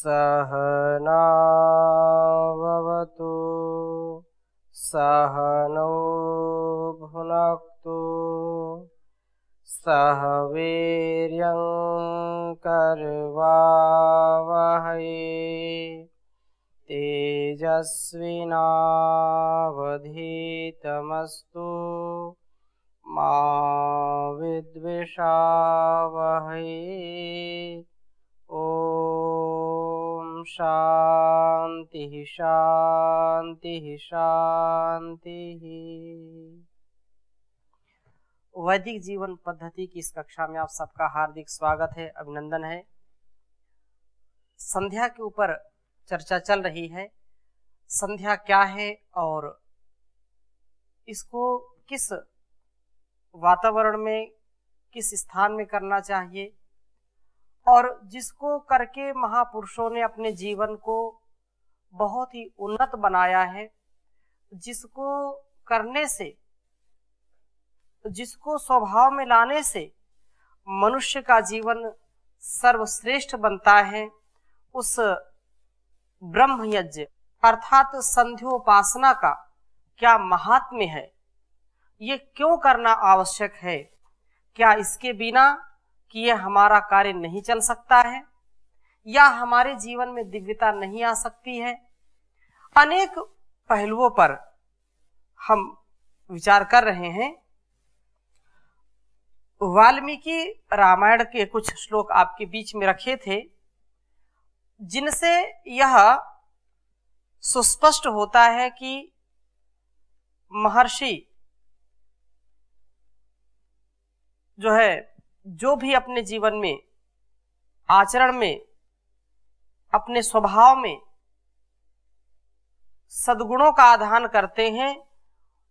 सहनाववतु सहनौ भुनक्तु सह वीर्यं करवावहै तेजस्विनावधीतमस्तु मा विद्विषावहै। ओम शांति शांति शांति। वैदिक जीवन पद्धति की इस कक्षा में आप सबका हार्दिक स्वागत है, अभिनंदन है। संध्या के ऊपर चर्चा चल रही है। संध्या क्या है और इसको किस वातावरण में, किस स्थान में करना चाहिए, और जिसको करके महापुरुषों ने अपने जीवन को बहुत ही उन्नत बनाया है, जिसको करने से, जिसको स्वभाव में लाने से मनुष्य का जीवन सर्वश्रेष्ठ बनता है, उस ब्रह्म यज्ञ अर्थात संध्योपासना का क्या महात्म्य है, ये क्यों करना आवश्यक है, क्या इसके बिना कि यह हमारा कार्य नहीं चल सकता है या हमारे जीवन में दिव्यता नहीं आ सकती है। अनेक पहलुओं पर हम विचार कर रहे हैं। वाल्मीकि रामायण के कुछ श्लोक आपके बीच में रखे थे, जिनसे यह सुस्पष्ट होता है कि महर्षि जो है, जो भी अपने जीवन में, आचरण में, अपने स्वभाव में सद्गुणों का आधान करते हैं,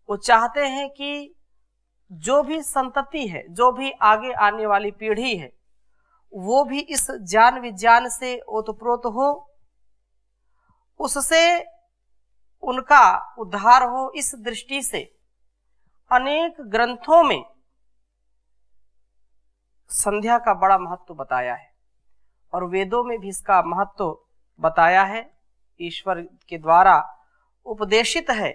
वो चाहते हैं कि जो भी संतति है, जो भी आगे आने वाली पीढ़ी है, वो भी इस ज्ञान विज्ञान से ओतप्रोत हो, उससे उनका उद्धार हो। इस दृष्टि से अनेक ग्रंथों में संध्या का बड़ा महत्व बताया है और वेदों में भी इसका महत्व बताया है, ईश्वर के द्वारा उपदेशित है।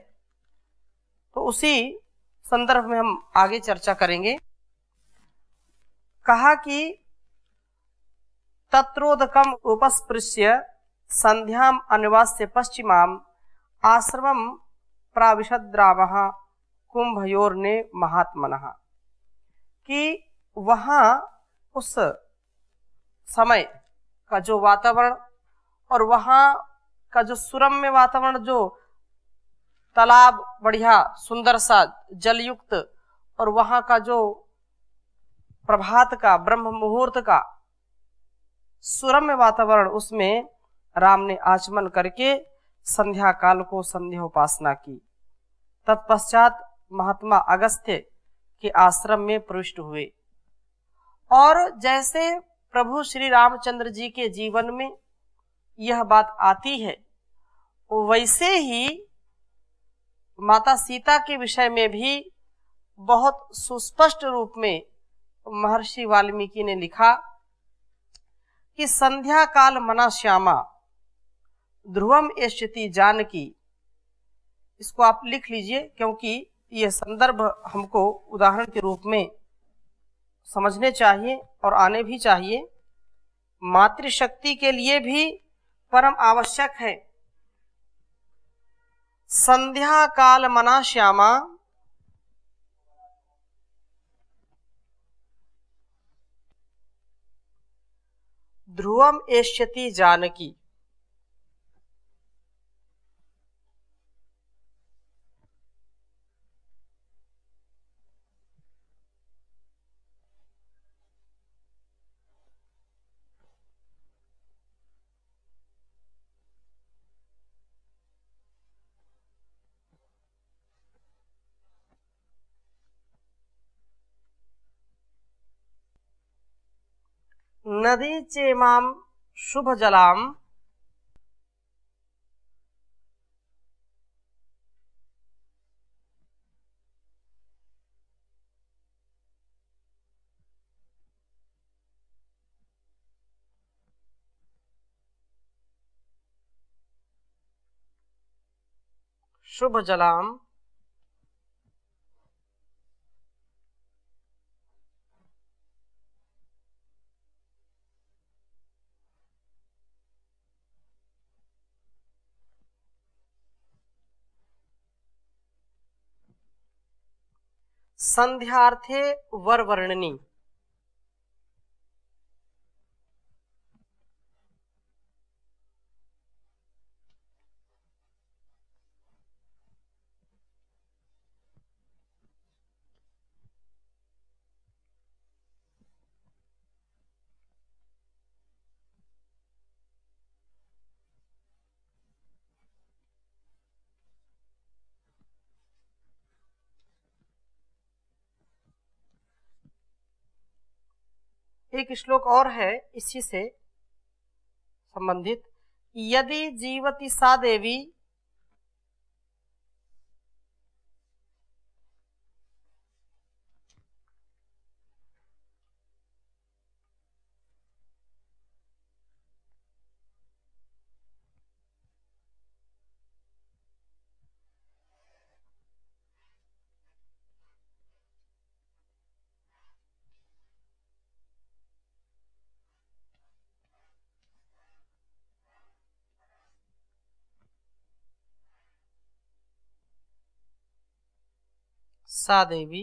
तो उसी संदर्भ में हम आगे चर्चा करेंगे। कहा कि तत्रोदकम उपस्पृश्य संध्याम अन्वास्य पश्चिमाम आश्रमम प्राविशद्रामः कुंभयोर्ने महात्मनः, कि वहां उस समय का जो वातावरण और वहां का जो सुरम्य वातावरण, जो तालाब बढ़िया सुंदर सा जलयुक्त, और वहां का जो प्रभात का ब्रह्म मुहूर्त का सुरम्य वातावरण, उसमें राम ने आचमन करके संध्या काल को संध्योपासना की। तत्पश्चात महात्मा अगस्त्य के आश्रम में प्रविष्ट हुए और जैसे प्रभु श्री रामचंद्र जी के जीवन में यह बात आती है, वैसे ही माता सीता के विषय में भी बहुत सुस्पष्ट रूप में महर्षि वाल्मीकि ने लिखा कि संध्या काल मना श्यामा ध्रुवम एष्यति जानकी। इसको आप लिख लीजिए, क्योंकि यह संदर्भ हमको उदाहरण के रूप में समझने चाहिए और आने भी चाहिए। मातृशक्ति के लिए भी परम आवश्यक है। संध्या काल मना श्यामा ध्रुवम एष्यति जानकी। नदी चेमाम शुभ जलाम शुभ जलाम संध्यार्थे वरवर्णनी। एक श्लोक और है इसी से संबंधित। यदि जीवति सा देवी सा देवी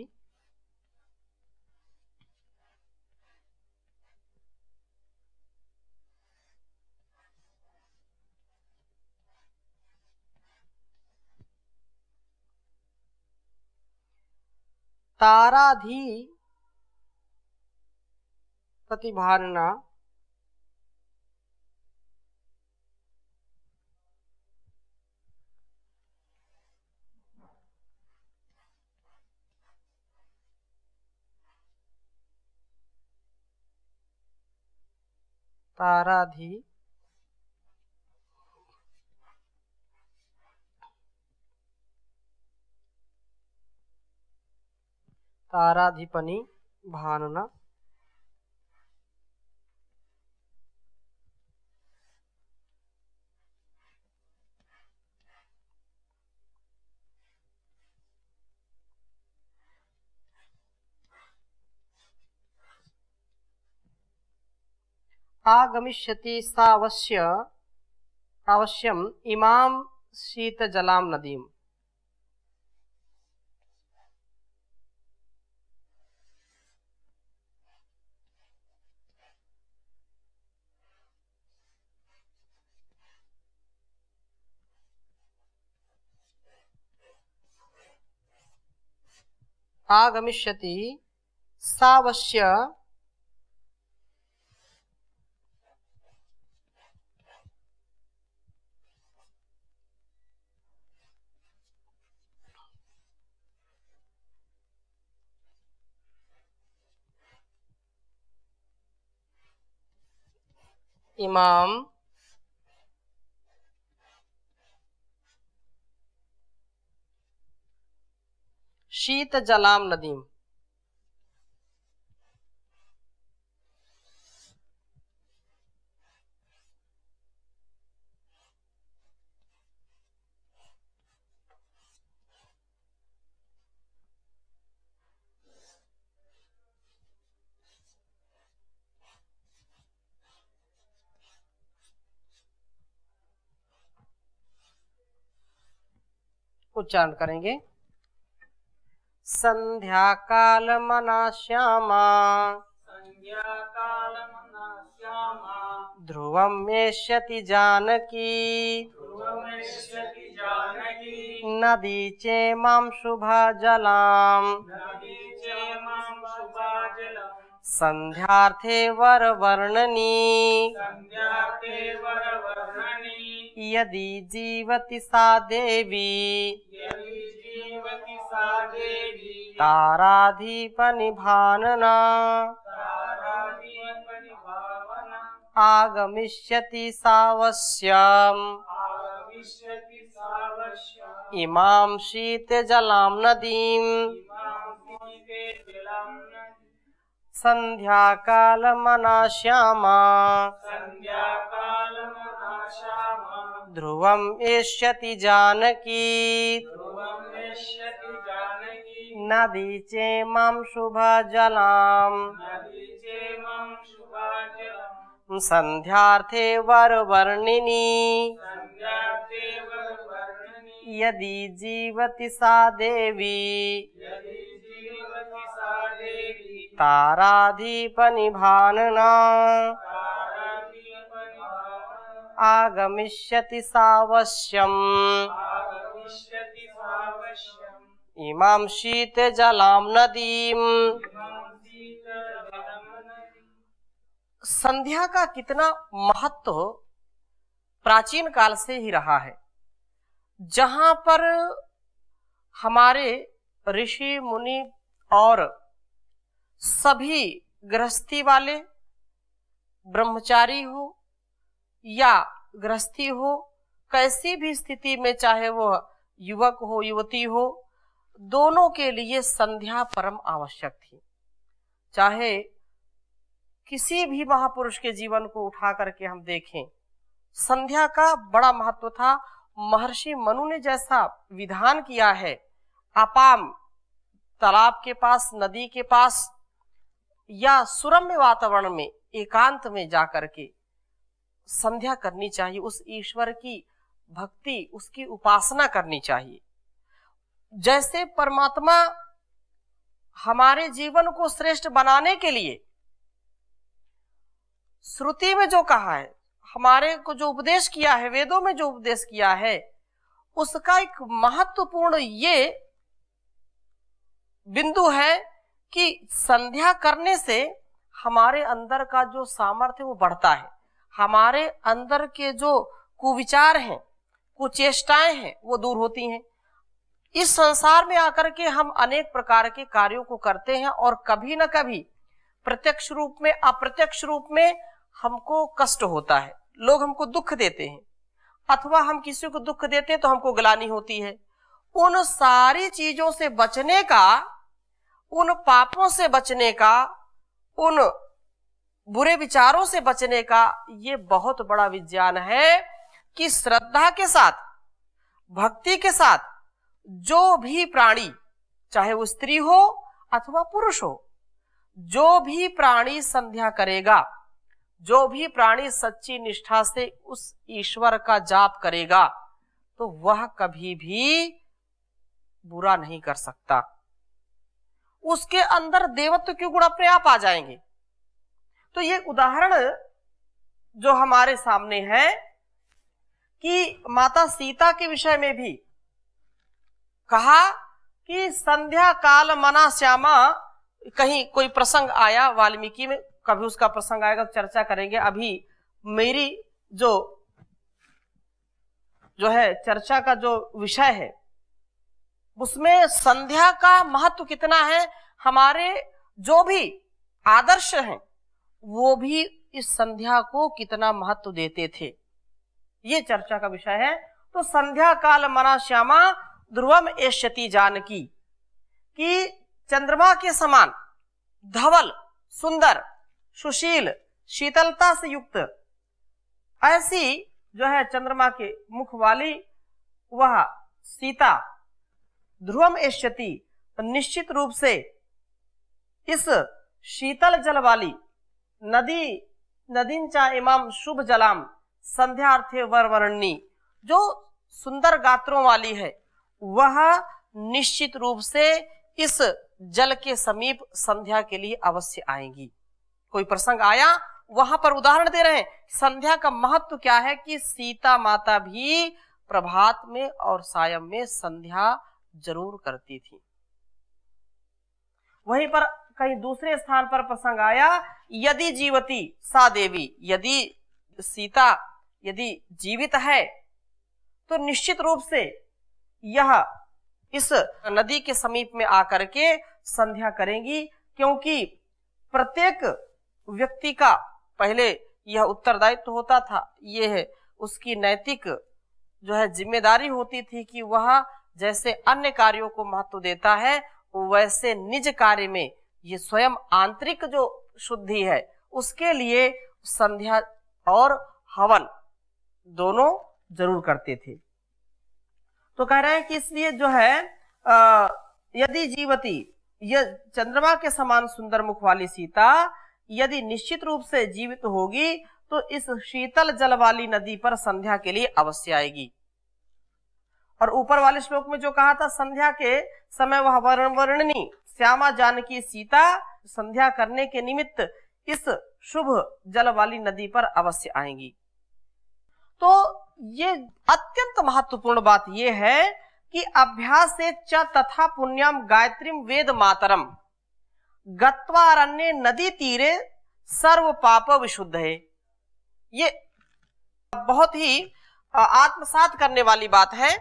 ताराधि प्रतिभानना ताराधि ताराधिपनि भानना आगमिष्यति अवश्यम इमाम शीतजलाम नदीम। आगमिष्यति सावश्य इमाम शीतजलाम नदीम। उच्चारण करेंगे। संध्या काल मना श्यामा ध्रुवं मेष्यति जानकी नदी चेमां शुभा जलाम संध्यार्थे वरवर्णनी यदि जीवति सा देवी ताराधिपनि भानना आगमिष्यति सावश्यम् इमां शीतजलां नदीम् संध्याकालमना श्यामा ध्रुवम् एष्यति जानकी नदी चेमं शुभजलाम् संध्यार्थे वरवर्णिनी यदि जीवति सा देवी ताराधिपनिभानना आगमिष्यति सावश्यम् इमां शीतजलां नदीम्। संध्या का कितना महत्व प्राचीन काल से ही रहा है। जहां पर हमारे ऋषि मुनि और सभी गृहस्थी वाले ब्रह्मचारी हो या गृहस्थी हो, कैसी भी स्थिति में, चाहे वो युवक हो युवती हो, दोनों के लिए संध्या परम आवश्यक थी। चाहे किसी भी महापुरुष के जीवन को उठा करके हम देखें, संध्या का बड़ा महत्व था। महर्षि मनु ने जैसा विधान किया है, अपाम तालाब के पास, नदी के पास या सुरम्य वातावरण में एकांत में जाकर के संध्या करनी चाहिए, उस ईश्वर की भक्ति, उसकी उपासना करनी चाहिए। जैसे परमात्मा हमारे जीवन को श्रेष्ठ बनाने के लिए श्रुति में जो कहा है, हमारे को जो उपदेश किया है, वेदों में जो उपदेश किया है, उसका एक महत्वपूर्ण ये बिंदु है कि संध्या करने से हमारे अंदर का जो सामर्थ्य वो बढ़ता है, हमारे अंदर के जो कुविचार हैं, कुचेष्टाएं हैं, वो दूर होती हैं। इस संसार में आकर के हम अनेक प्रकार के कार्यों को करते हैं और कभी न कभी प्रत्यक्ष रूप में, अप्रत्यक्ष रूप में हमको कष्ट होता है, लोग हमको दुख देते हैं, अथवा हम किसी को दुख देते हैं तो हमको ग्लानि होती है। उन सारी चीजों से बचने का, उन पापों से बचने का, उन बुरे विचारों से बचने का ये बहुत बड़ा विज्ञान है कि श्रद्धा के साथ, भक्ति के साथ जो भी प्राणी, चाहे वो स्त्री हो अथवा पुरुष हो, जो भी प्राणी संध्या करेगा, जो भी प्राणी सच्ची निष्ठा से उस ईश्वर का जाप करेगा, तो वह कभी भी बुरा नहीं कर सकता। उसके अंदर देवत्व के गुण अपने आप आ जाएंगे। तो ये उदाहरण जो हमारे सामने है कि माता सीता के विषय में भी कहा कि संध्या काल मना श्यामा, कहीं कोई प्रसंग आया वाल्मीकि में, कभी उसका प्रसंग आएगा तो चर्चा करेंगे। अभी मेरी जो है चर्चा का जो विषय है, उसमें संध्या का महत्व कितना है, हमारे जो भी आदर्श हैं वो भी इस संध्या को कितना महत्व देते थे, ये चर्चा का विषय है। तो संध्या काल मना श्यामा ध्रुवम एष्यति जानकी, कि चंद्रमा के समान धवल, सुंदर, सुशील, शीतलता से युक्त ऐसी जो है चंद्रमा के मुख वाली वह सीता ध्रुवम एष्यति, निश्चित रूप से इस शीतल जल वाली नदींचा इमाम शुभ जलाम संध्यार्थे वरवर्णी, जो सुंदर गात्रों वाली है, वह निश्चित रूप से इस जल के समीप संध्या के लिए अवश्य आएंगी। कोई प्रसंग आया, वहां पर उदाहरण दे रहे हैं। संध्या का महत्व क्या है कि सीता माता भी प्रभात में और सायं में संध्या जरूर करती थी। वहीं पर कहीं दूसरे स्थान पर प्रसंग आया, यदि जीवती सा देवी, यदि सीता यदि जीवित है तो निश्चित रूप से यह इस नदी के समीप में आकर के संध्या करेंगी, क्योंकि प्रत्येक व्यक्ति का पहले यह उत्तरदायित्व होता था, यह उसकी नैतिक जो है जिम्मेदारी होती थी कि वह जैसे अन्य कार्यों को महत्व देता है, वैसे निज कार्य में ये स्वयं आंतरिक जो शुद्धि है उसके लिए संध्या और हवन दोनों जरूर करते थे। तो कह रहे हैं कि इसलिए जो है यदि जीवती, यह चंद्रमा के समान सुंदर मुख वाली सीता यदि निश्चित रूप से जीवित होगी तो इस शीतल जल वाली नदी पर संध्या के लिए अवश्य आएगी। और ऊपर वाले श्लोक में जो कहा था संध्या के समय वह वर्णनी श्यामा जानकी सीता संध्या करने के निमित्त इस शुभ जल वाली नदी पर अवश्य आएंगी। तो ये अत्यंत महत्वपूर्ण बात यह है कि अभ्यास से च तथा पुण्याम गायत्रीम वेद मातरम गत्वारण्ये नदी तीरे सर्व पाप विशुद्ध है। ये बहुत ही आत्मसात करने वाली बात है।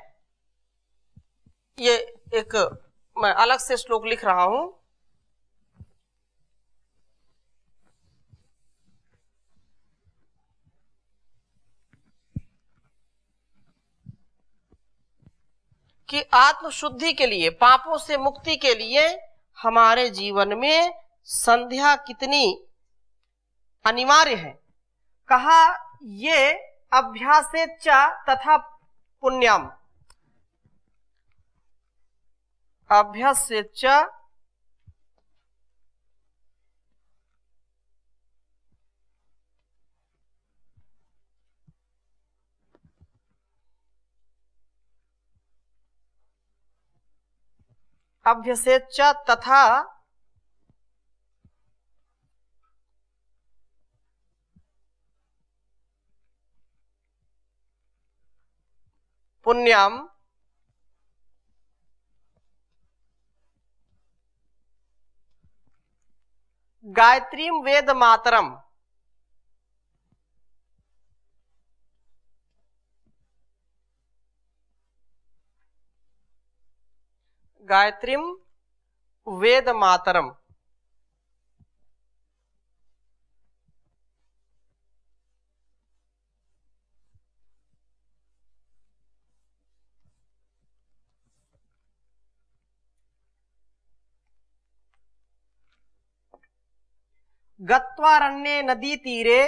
ये एक मैं अलग से श्लोक लिख रहा हूं। कि आत्मशुद्धि के लिए, पापों से मुक्ति के लिए हमारे जीवन में संध्या कितनी अनिवार्य है। कहा ये अभ्यासे च तथा पुण्यम, अभ्यासे च अभ्यसेच तथा पुण्यम गायत्रीम वेद मातरम, गायत्रीम वेद मातरम गत्वारण्ये नदी तीरे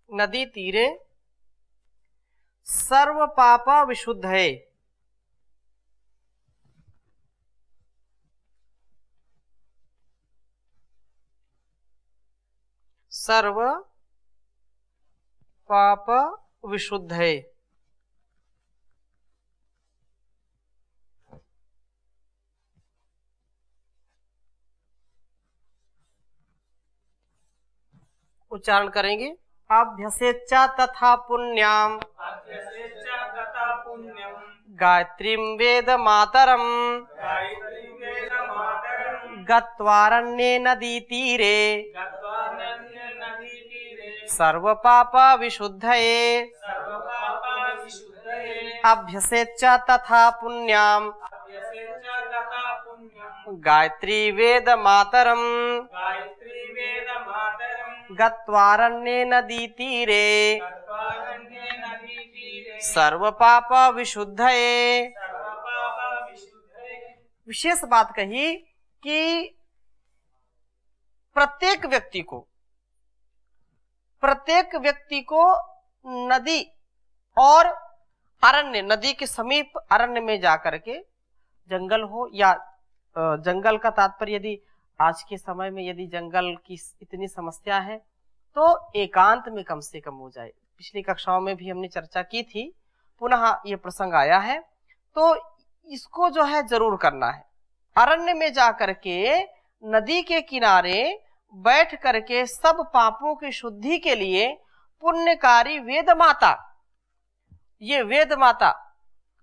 नदी तीरे सर्व पापा विशुद्ध है। सर्व पाप विशुद्ध है। उच्चारण करेंगे। अभ्यसेच तथा पुण्याम गायत्रीं वेद मातरम गत्वारण्ये नदी तीरे सर्व पाप विशुद्धये। अभ्यसेच तथा पुण्याम गायत्री वेद मातरम गत्वारण्ये नदी तीरे सर्व पाप विशुद्धये। विशेष बात कही कि प्रत्येक व्यक्ति को नदी और अरण्य, नदी के समीप अरण्य में जाकर के, जंगल हो या जंगल का तात्पर्य यदि आज के समय में यदि जंगल की इतनी समस्या है तो एकांत में कम से कम हो जाए। पिछली कक्षाओं में भी हमने चर्चा की थी, पुनः ये प्रसंग आया है, तो इसको जो है जरूर करना है। अरण्य में जाकर के नदी के किनारे बैठ करके सब पापों की शुद्धि के लिए पुण्यकारी वेद माता, ये वेद माता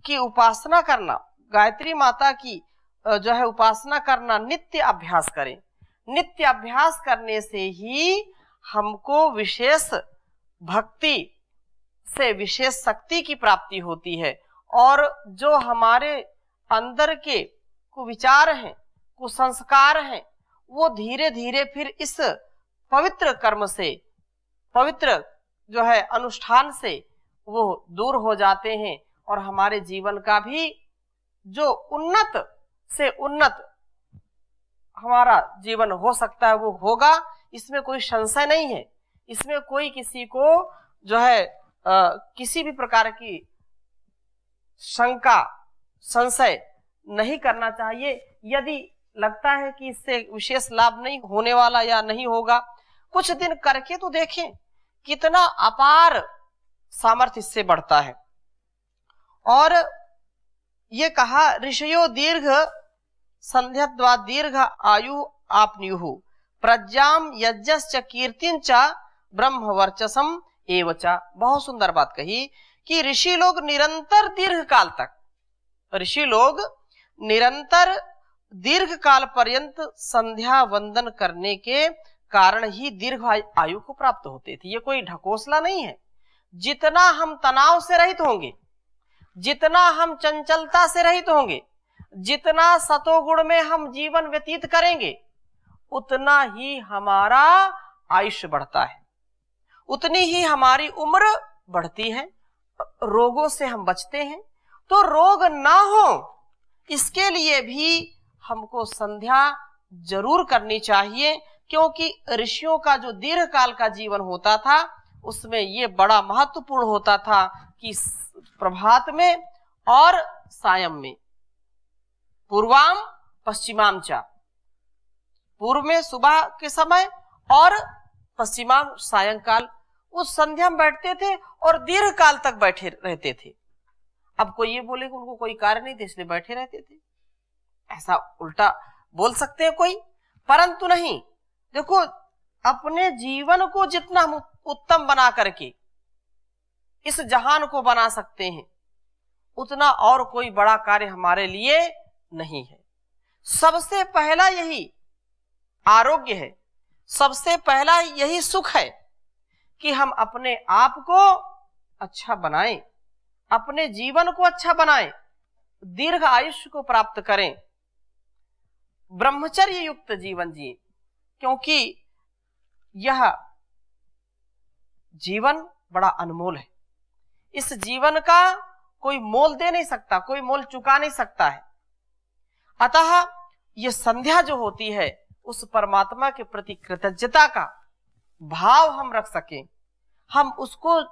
की उपासना करना, गायत्री माता की जो है उपासना करना, नित्य अभ्यास करें। नित्य अभ्यास करने से ही हमको विशेष भक्ति से विशेष शक्ति की प्राप्ति होती है। और जो हमारे अंदर के कुविचार हैं, कुसंस्कार हैं, वो धीरे धीरे फिर इस पवित्र कर्म से, पवित्र जो है अनुष्ठान से वो दूर हो जाते हैं और हमारे जीवन का भी जो उन्नत से उन्नत हमारा जीवन हो सकता है वो होगा। इसमें कोई संशय नहीं है। इसमें कोई किसी को जो है किसी भी प्रकार की शंका संशय नहीं करना चाहिए। यदि लगता है कि इससे विशेष लाभ नहीं होने वाला या नहीं होगा, कुछ दिन करके तो देखें कितना अपार सामर्थ्य इससे बढ़ता है। और ये कहा ऋषयो दीर्घ संध्याद्वा दीर्घ आयु आपन्युः प्रज्ञाम यज्ञश्च कीर्तिंच ब्रह्म वर्चसम एवचा। बहुत सुंदर बात कही कि ऋषि लोग निरंतर दीर्घ काल तक, ऋषि लोग निरंतर दीर्घ काल पर्यंत संध्या वंदन करने के कारण ही दीर्घ आयु को प्राप्त होते थे। ये कोई ढकोसला नहीं है। जितना हम तनाव से रहित होंगे, जितना हम चंचलता से रहित होंगे, जितना सतोगुण में हम जीवन व्यतीत करेंगे, उतना ही हमारा आयुष्य बढ़ता है, उतनी ही हमारी उम्र बढ़ती है, रोगों से हम बचते हैं। तो रोग ना हो इसके लिए भी हमको संध्या जरूर करनी चाहिए, क्योंकि ऋषियों का जो दीर्घ काल का जीवन होता था उसमें ये बड़ा महत्वपूर्ण होता था कि प्रभात में और सायं में, पूर्वाम पश्चिमाम चा, पूर्व में सुबह के समय और पश्चिमाम सायंकाल, उस संध्या में बैठते थे और दीर्घ काल तक बैठे रहते थे। अब कोई ये बोले कि उनको कोई कार्य नहीं थे इसलिए बैठे रहते थे, ऐसा उल्टा बोल सकते हैं कोई, परंतु नहीं। देखो, अपने जीवन को जितना हम उत्तम बना करके इस जहान को बना सकते हैं, उतना और कोई बड़ा कार्य हमारे लिए नहीं है। सबसे पहला यही आरोग्य है, सबसे पहला यही सुख है कि हम अपने आप को अच्छा बनाएं, अपने जीवन को अच्छा बनाएं, दीर्घ आयुष्य को प्राप्त करें, ब्रह्मचर्य युक्त जीवन जिए, क्योंकि यह जीवन बड़ा अनमोल है। इस जीवन का कोई मोल दे नहीं सकता, कोई मोल चुका नहीं सकता है। अतः यह संध्या जो होती है उस परमात्मा के प्रति कृतज्ञता का भाव हम रख सकें, हम उसको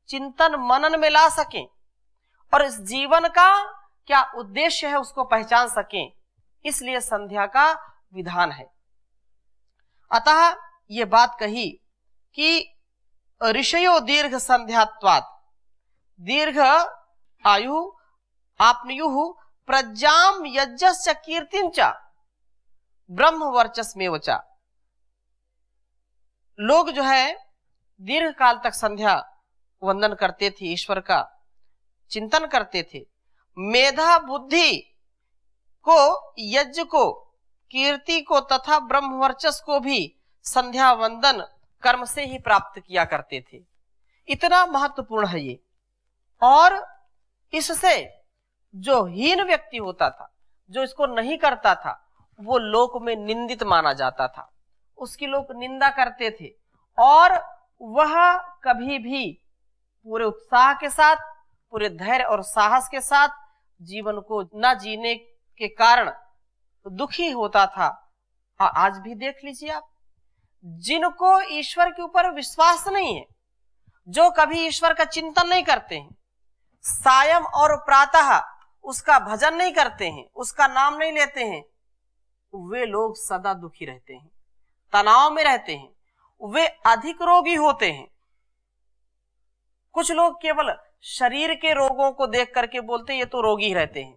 चिंतन मनन में ला सकें और इस जीवन का क्या उद्देश्य है उसको पहचान सकें, इसलिए संध्या का विधान है। अतः ये बात कही कि ऋषयो दीर्घ संध्यात्वात् दीर्घ आयु आपनुयुः प्रज्ञाम यज्ञश्च कीर्तिंच ब्रह्म वर्चस्मेव च। लोग जो है दीर्घ काल तक संध्या वंदन करते थे, ईश्वर का चिंतन करते थे, मेधा बुद्धि को, यज्ञ को, कीर्ति को तथा ब्रह्म वर्चस को भी संध्या वंदन कर्म से ही प्राप्त किया करते थे। इतना महत्वपूर्ण है ये। और इससे जो हीन व्यक्ति होता था, जो इसको नहीं करता था, वो लोक में निंदित माना जाता था, उसकी लोग निंदा करते थे और वह कभी भी पूरे उत्साह के साथ, पूरे धैर्य और साहस के साथ जीवन को न जीने के कारण दुखी होता था। और आज भी देख लीजिए आप, जिनको ईश्वर के ऊपर विश्वास नहीं है, जो कभी ईश्वर का चिंतन नहीं करते हैं, सायं और प्रातः उसका भजन नहीं करते हैं, उसका नाम नहीं लेते हैं, वे लोग सदा दुखी रहते हैं, तनाव में रहते हैं, वे अधिक रोगी होते हैं। कुछ लोग केवल शरीर के रोगों को देख करके बोलते हैं ये तो रोगी रहते हैं,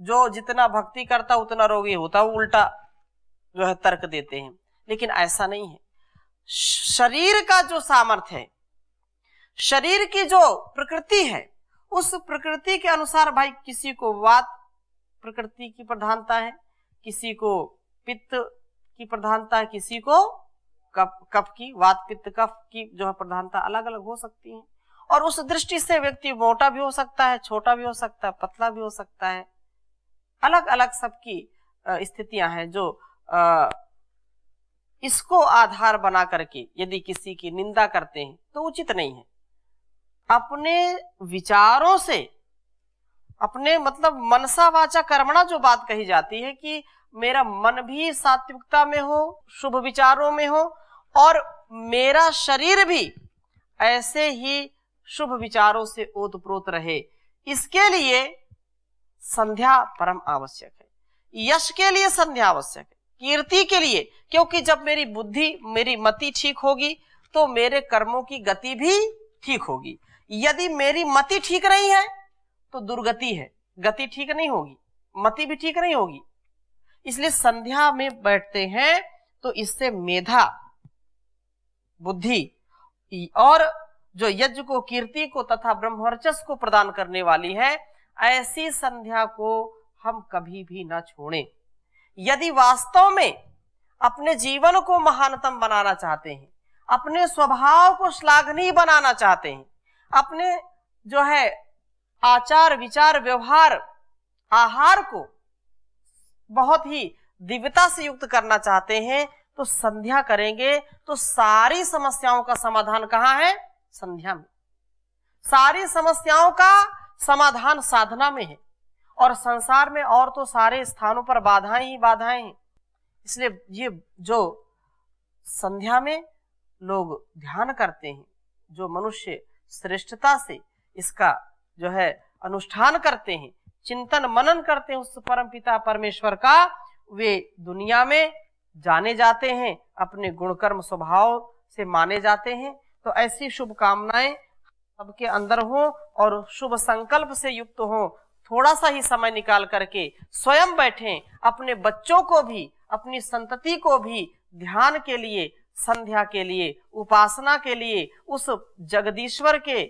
जो जितना भक्ति करता उतना रोगी होता, वो उल्टा जो है तर्क देते हैं। लेकिन ऐसा नहीं है। शरीर का जो सामर्थ्य है, शरीर की जो प्रकृति है, उस प्रकृति के अनुसार भाई किसी को वात प्रकृति की प्रधानता है, किसी को पित्त की प्रधानता है, किसी को कफ की, वात पित्त कफ की जो है प्रधानता अलग अलग हो सकती है। और उस दृष्टि से व्यक्ति मोटा भी हो सकता है, छोटा भी हो सकता है, पतला भी हो सकता है। अलग अलग सबकी स्थितियां हैं जो इसको आधार बना करके यदि किसी की निंदा करते हैं तो उचित नहीं है। अपने विचारों से, अपने मतलब मनसा वाचा कर्मणा जो बात कही जाती है कि मेरा मन भी सात्विकता में हो, शुभ विचारों में हो, और मेरा शरीर भी ऐसे ही शुभ विचारों से ओतप्रोत रहे, इसके लिए संध्या परम आवश्यक है। यश के लिए संध्या आवश्यक है, कीर्ति के लिए, क्योंकि जब मेरी बुद्धि, मेरी मति ठीक होगी तो मेरे कर्मों की गति भी ठीक होगी। यदि मेरी मति ठीक नहीं है तो दुर्गति है, गति ठीक नहीं होगी, मति भी ठीक नहीं होगी। इसलिए संध्या में बैठते हैं तो इससे मेधा, बुद्धि और जो यज्ञ को, कीर्ति को तथा ब्रह्मवर्चस्व को प्रदान करने वाली है, ऐसी संध्या को हम कभी भी न छोड़ें। यदि वास्तव में अपने जीवन को महानतम बनाना चाहते हैं, अपने स्वभाव को श्लाघनीय बनाना चाहते हैं, अपने जो है आचार विचार व्यवहार आहार को बहुत ही दिव्यता से युक्त करना चाहते हैं, तो संध्या करेंगे तो सारी समस्याओं का समाधान कहाँ है? संध्या में। सारी समस्याओं का समाधान साधना में है, और संसार में और तो सारे स्थानों पर बाधाएं ही बाधाएं हैं। इसलिए ये जो संध्या में लोग ध्यान करते हैं, जो मनुष्य श्रेष्ठता से इसका जो है अनुष्ठान करते हैं, चिंतन मनन करते हैं उस परम पिता परमेश्वर का, वे दुनिया में जाने जाते हैं, अपने गुणकर्म स्वभाव से माने जाते हैं। तो ऐसी शुभ कामनाएं सबके अंदर हो और शुभ संकल्प से युक्त हो। थोड़ा सा ही समय निकाल करके स्वयं बैठें, अपने बच्चों को भी, अपनी संतति को भी ध्यान के लिए, संध्या के लिए, उपासना के लिए, उस जगदीश्वर के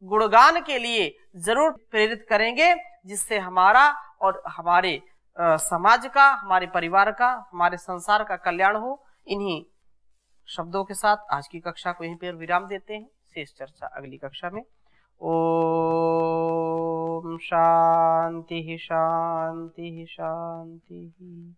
गुणगान के लिए जरूर प्रेरित करेंगे, जिससे हमारा और हमारे समाज का, हमारे परिवार का, हमारे संसार का कल्याण हो। इन्हीं शब्दों के साथ आज की कक्षा को यहीं पर विराम देते हैं। शेष चर्चा अगली कक्षा में। ओम शांति शांति शांति।